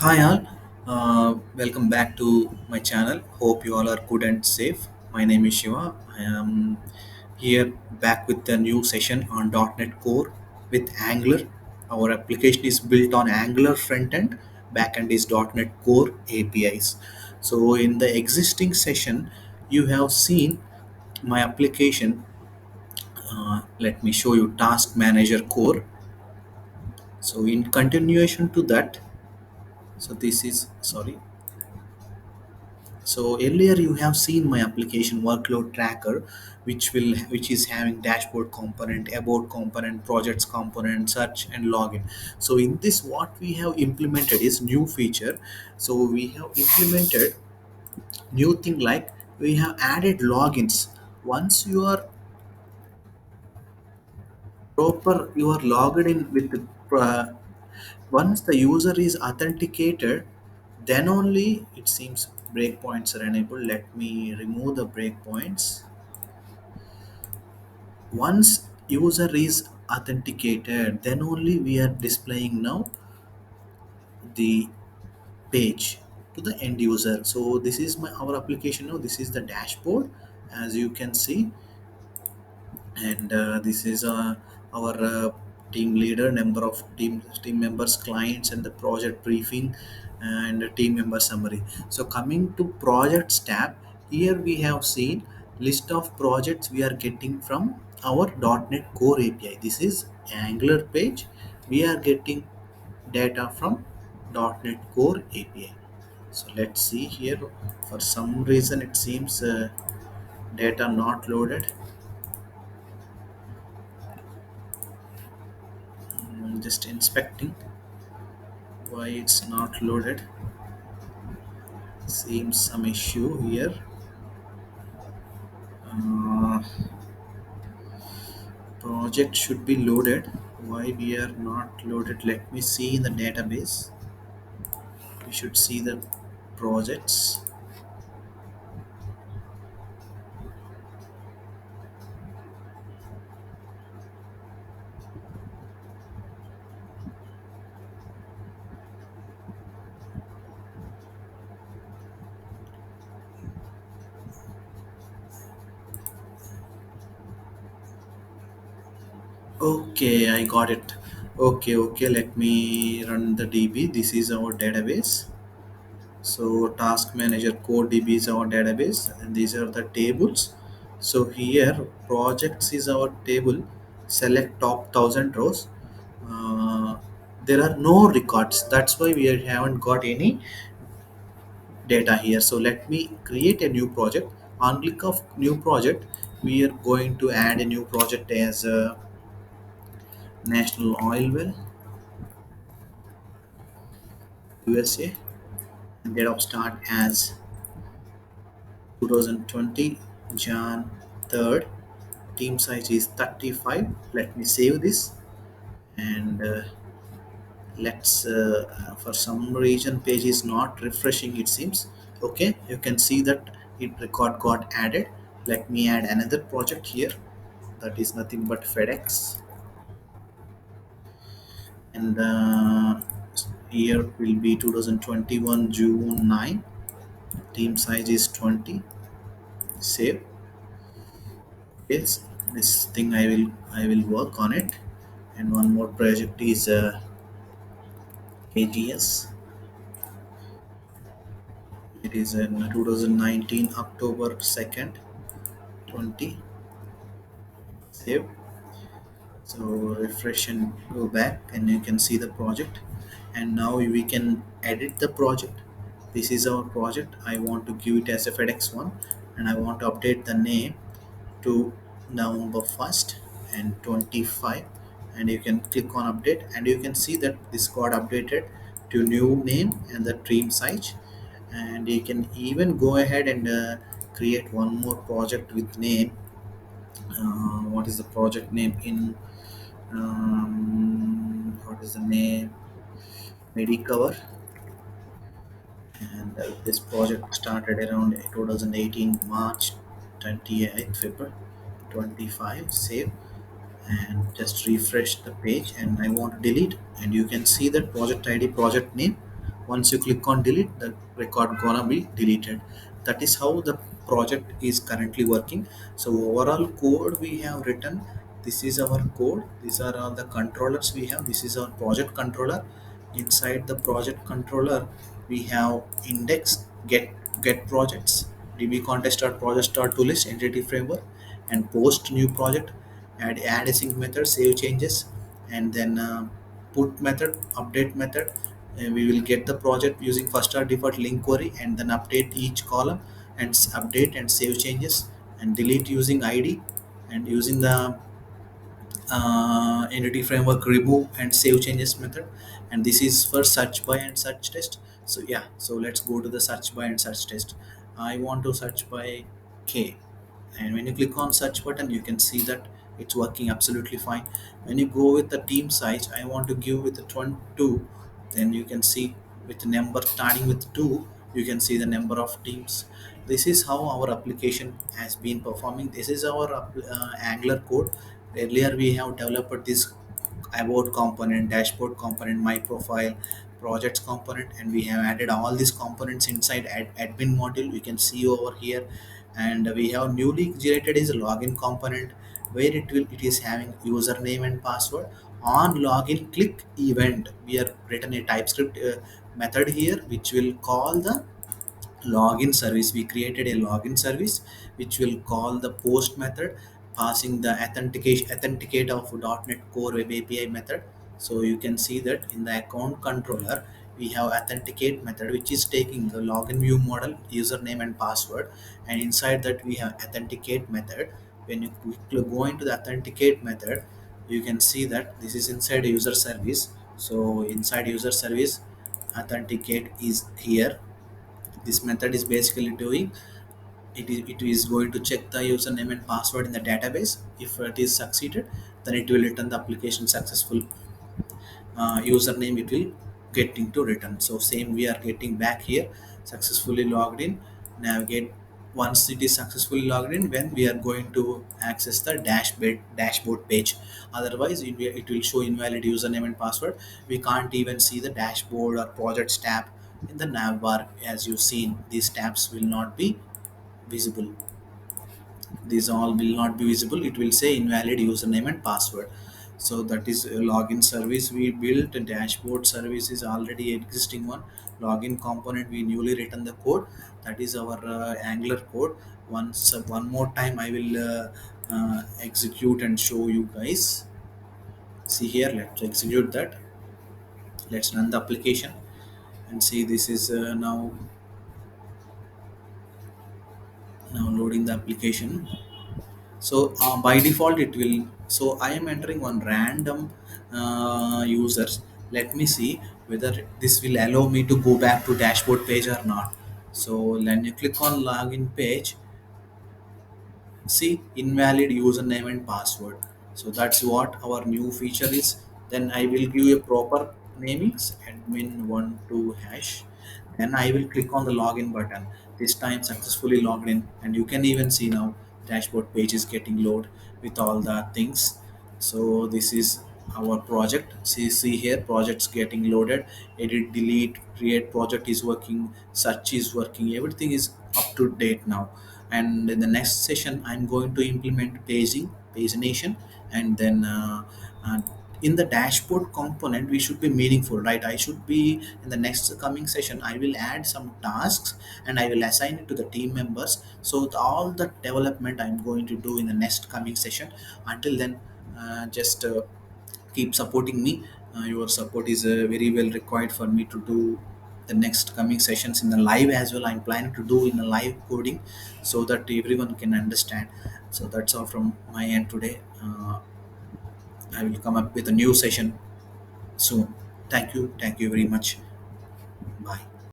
Hi all, welcome back to my channel. Hope you all are good and safe. My name is Shiva. I am here back with a new session on .NET Core with Angular. Our application is built on Angular front end, backend is .NET Core APIs. So in the existing session, you have seen my application. Let me show you Task Manager Core. So in continuation to that, so this is sorry. So earlier you have seen my application workload tracker, which is having dashboard component, about component, projects component, search and login. So in this, what we have implemented is new feature. So we have implemented new thing like we have added logins. Once you are you are logged in with the once the user is authenticated, then only it seems breakpoints are enabled. Let me remove the breakpoints. Once user is authenticated, then only we are displaying now the page to the end user. So this is our application now. This is the dashboard, as you can see, and this is our team leader, number of team members, clients, and the project briefing and the team member summary. So coming to projects tab, here we have seen list of projects we are getting from our .NET Core API. This is Angular page. We are getting data from .NET Core API. So let's see here. For some reason it seems data not loaded. Just inspecting why it's not loaded. Seems some issue here. uh, Project should be loaded. Why we are not loaded? Let me see in the database. We should see the projects. Okay, I got it. Okay, let me run the DB. This is our database. So task manager core DB is our database, and these are the tables. So here projects is our table. Select top 1000 rows. uh, there are no records, that's why we haven't got any data here. So let me create a new project. On click of new project, we are going to add a new project as national oil well USA, and date of start as 2020 Jan 3rd. Team size is 35. Let me save this, and let's for some reason page is not refreshing, it seems. Okay, you can see that it record got added. Let me add another project here. That is nothing but FedEx, and here will be 2021 June 9. Team size is 20. Save. Yes, this thing I will work on it. And one more project is KGS. It is in 2019 October 2nd 20. Save. So refresh and go back, and you can see the project. And now we can edit the project. This is our project. I want to give it as a FedEx one, and I want to update the name to November 1st and 25. And you can click on update, and you can see that this got updated to new name and the dream size. And you can even go ahead and create one more project with name. What is the project name in what is the name? Medicover. And this project started around 2018 March 28th February 25. Save, and just refresh the page, and I want to delete. And you can see that project ID, project name, Once you click on delete, the record gonna be deleted. That is how the project is currently working. So overall code we have written, this is our code, these are all the controllers we have. This is our project controller. Inside the project controller we have index, get projects, db contest dot project dot to list entity framework, and post new project, add async method, save changes, and then put method, update method. We will get the project using first or default link query, and then update each column, and update and save changes, and delete using id, and using the entity framework remove and save changes method. And this is for search by and search test. So yeah, so let's go to the search by and search test. I want to search by k, and when you click on search button you can see that it's working absolutely fine. When you go with the team size, I want to give with the 22, then you can see with the number starting with 2, you can see the number of teams. This is how our application has been performing. This is our angular code. Earlier we have developed this about component, dashboard component, my profile, projects component, and we have added all these components inside admin module. We can see over here, and we have newly generated is a login component, where it is having username and password. On login click event, we have written a typescript method here which will call the login service. We created a login service which will call the post method, passing the authentication authenticate of .NET Core Web API method. So you can see that in the account controller we have authenticate method which is taking the login view model, username and password, and inside that we have authenticate method. When you quickly go into the authenticate method, you can see that this is inside user service. So inside user service, authenticate is here. This method is basically doing, it is going to check the username and password in the database. If it is succeeded, then it will return the application successful. Username it will getting to return. So same we are getting back here, successfully logged in. Navigate, once it is successfully logged in, when we are going to access the dashboard page. Otherwise it will show invalid username and password. We can't even see the dashboard or projects tab in the nav bar. As you've seen, these tabs will not be visible. These all will not be visible. It will say invalid username and password. So that is a login service we built. A dashboard service is already existing one. Login component we newly written the code. That is our angular code. Once one more time I will execute and show you guys. See here, let's execute that. Let's run the application and see. This is now loading the application. So by default it will, so I am entering one random users. Let me see whether this will allow me to go back to dashboard page or not. So when you click on login page, see invalid username and password. So that's what our new feature is. Then I will give a proper namings, admin12 hash. Then I will click on the login button. This time successfully logged in, and you can even see now dashboard page is getting load with all the things. So this is our project. See here, projects getting loaded. Edit, delete, create project is working, search is working, everything is up to date now. And in the next session I'm going to implement pagination. And then uh, in the dashboard component we should be meaningful, right? I should be, in the next coming session I will add some tasks and I will assign it to the team members. So all the development I'm going to do in the next coming session. Until then, just keep supporting me. Your support is very well required for me to do the next coming sessions in the live as well. I'm planning to do in a live coding so that everyone can understand. So that's all from my end today. I will come up with a new session soon. Thank you very much. Bye.